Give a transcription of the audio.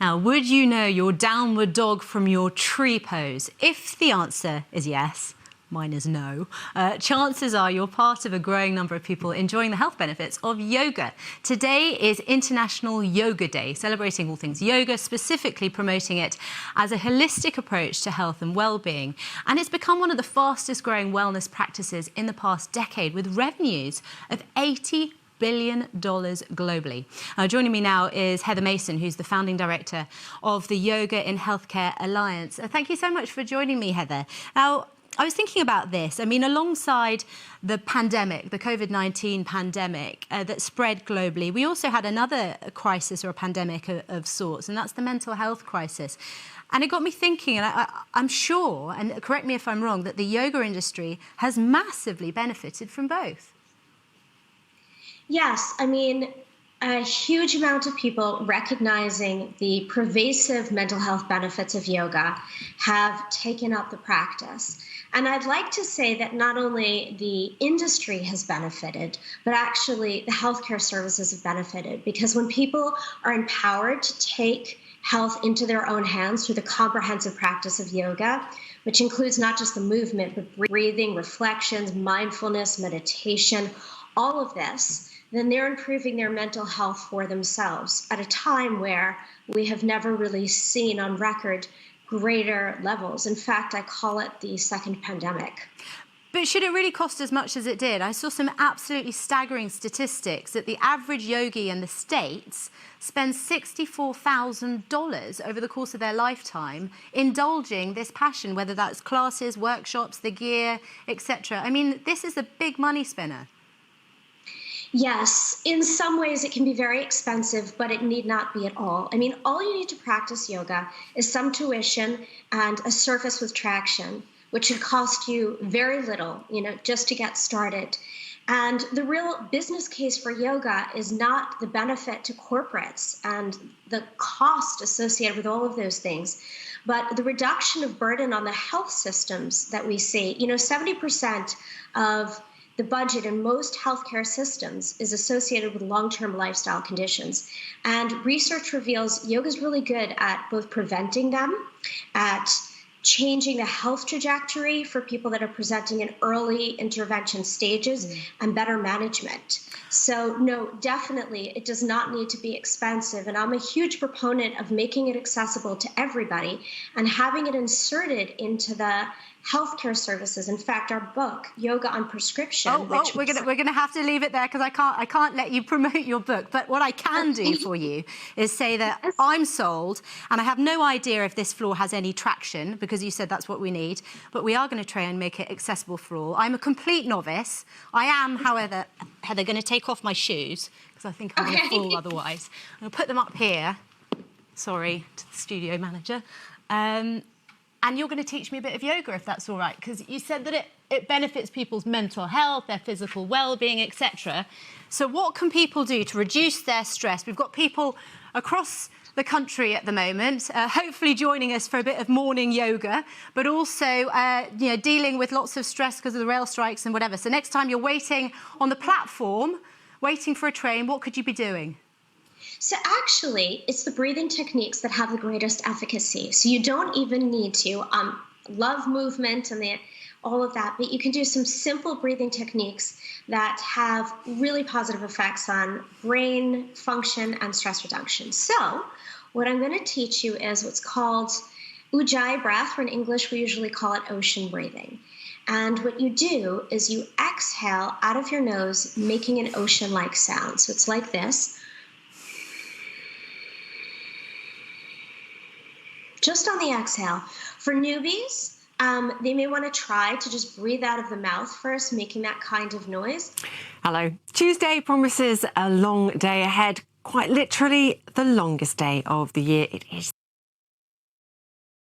Now, would you know your downward dog from your tree pose? If the answer is yes, mine is no, chances are you're part of a growing number of people enjoying the health benefits of yoga. Today is International Yoga Day, celebrating all things yoga, specifically promoting it as a holistic approach to health and well-being. And it's become one of the fastest growing wellness practices in the past decade, with revenues of $80 billion globally. Joining me now is Heather Mason, who's the founding director of the Yoga in Healthcare Alliance. Thank you so much for joining me, Heather. Now, I was thinking about this. I mean, alongside the pandemic, the COVID-19 pandemic that spread globally, we also had another crisis or a pandemic of sorts, and that's the mental health crisis. And it got me thinking, and I'm sure, and correct me if I'm wrong, that the yoga industry has massively benefited from both. Yes, I mean, a huge amount of people recognizing the pervasive mental health benefits of yoga have taken up the practice. And I'd like to say that not only the industry has benefited, but actually the healthcare services have benefited, because when people are empowered to take health into their own hands through the comprehensive practice of yoga, which includes not just the movement, but breathing, reflections, mindfulness, meditation, all of this, then they're improving their mental health for themselves at a time where we have never really seen on record greater levels. In fact, I call it the second pandemic. But should it really cost as much as it did? I saw some absolutely staggering statistics that the average yogi in the States spends $64,000 over the course of their lifetime indulging this passion, whether that's classes, workshops, the gear, etc. I mean, this is a big money spinner. Yes, in some ways it can be very expensive, but it need not be at all. I mean, all you need to practice yoga is some tuition and a surface with traction, which should cost you very little, just to get started. And the real business case for yoga is not the benefit to corporates and the cost associated with all of those things, but the reduction of burden on the health systems that we see. 70% of the budget in most healthcare systems is associated with long-term lifestyle conditions. And research reveals yoga is really good at both preventing them, at changing the health trajectory for people that are presenting in early intervention stages, and better management. So no, definitely, it does not need to be expensive. And I'm a huge proponent of making it accessible to everybody and having it inserted into the healthcare services. In fact, our book, Yoga on Prescription. We're gonna have to leave it there, because I can't let you promote your book. But what I can do for you is say that I'm sold, and I have no idea if this floor has any traction, because you said that's what we need. But we are going to try and make it accessible for all. I'm a complete novice. I am, however, Heather, going to take off my shoes, because I think I'm going to fall otherwise. I'm going to put them up here. Sorry to the studio manager. And you're going to teach me a bit of yoga, if that's all right, because you said that it benefits people's mental health, their physical well-being, etc. So what can people do to reduce their stress? We've got people across the country at the moment, hopefully joining us for a bit of morning yoga, but also dealing with lots of stress because of the rail strikes and whatever. So next time you're waiting on the platform, waiting for a train, what could you be doing? So actually, it's the breathing techniques that have the greatest efficacy. So you don't even need to love movement and all of that, but you can do some simple breathing techniques that have really positive effects on brain function and stress reduction. So what I'm going to teach you is what's called Ujjayi breath, or in English we usually call it ocean breathing. And what you do is you exhale out of your nose, making an ocean-like sound. So it's like this. Just on the exhale. For newbies, they may want to try to just breathe out of the mouth first, making that kind of noise. Hello. Tuesday promises a long day ahead. Quite literally the longest day of the year. It is